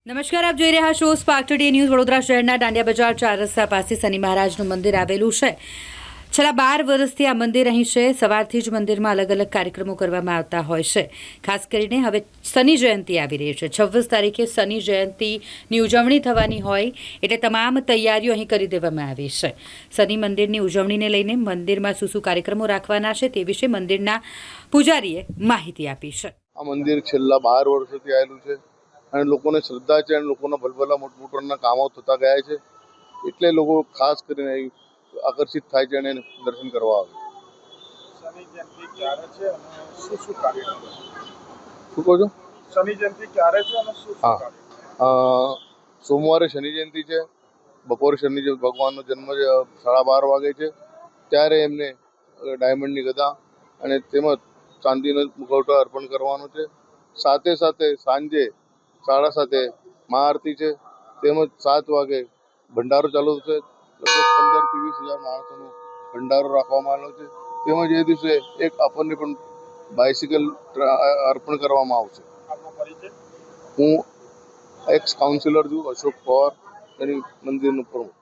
નમસ્કાર, આપ જોઈ રહ્યા છો સ્પાર્ક ટુડે ન્યૂઝ. વડોદરા શહેરના દાંડિયા બજાર 4 રસ્તા પાસે શનિ મહારાજનું મંદિર આવેલું છે. છેલ્લા 12 વર્ષથી આ મંદિર અહીં છે. સવારથી જ મંદિરમાં અલગ અલગ કાર્યક્રમો કરવામાં આવતા હોય છે. ખાસ કરીને હવે શનિ જયંતિ આવી રહી છે. 26 તારીખે શનિ જયંતિની ઉજવણી થવાની હોય એટલે તમામ તૈયારીઓ અહીં કરી દેવામાં આવી છે. શનિ મંદિરની ઉજવણીને લઈને મંદિરમાં શું કાર્યક્રમો રાખવાના છે તે વિશે મંદિરના પૂજારીએ માહિતી આપી છે. આ મંદિર છેલ્લા 12 વર્ષોથી આવેલું છે અને લોકોને શ્રદ્ધા છે અને લોકોના ભલભલા મોટમોટરના કામો થતા ગયા છે, એટલે લોકો ખાસ કરીને આકર્ષિત થાય છે અને દર્શન કરવા આવે. શનિ જયંતિ ક્યારે છે અને શું કાર્યક્રમ? શું કહો છો? શનિ જયંતિ ક્યારે છે અને શું કાર્યક્રમ? સોમવારે શનિ જયંતિ છે. બપોરે શનિ ભગવાનનો જન્મ 12:30 વાગે છે. ત્યારે એમને ડાયમંડની ગદા અને તેમજ ચાંદીનો મુખવટો અર્પણ કરવાનો છે. સાથે સાથે સાંજે 7:30 મહાઆરતી છે. તેમજ 7 વાગે ભંડારો ચાલુ થશે. લગભગ 15 થી 20 હજાર માણસોનો ભંડારો રાખવામાં આવેલો છે. તેમજ એ દિવસે એક આપણને પણ બાઇસિકલ અર્પણ કરવામાં આવશે. આપનો પરિચય? હું એક્સ કાઉન્સિલર છું, અશોક પવાર, એની મંદિરનો પ્રમુખ.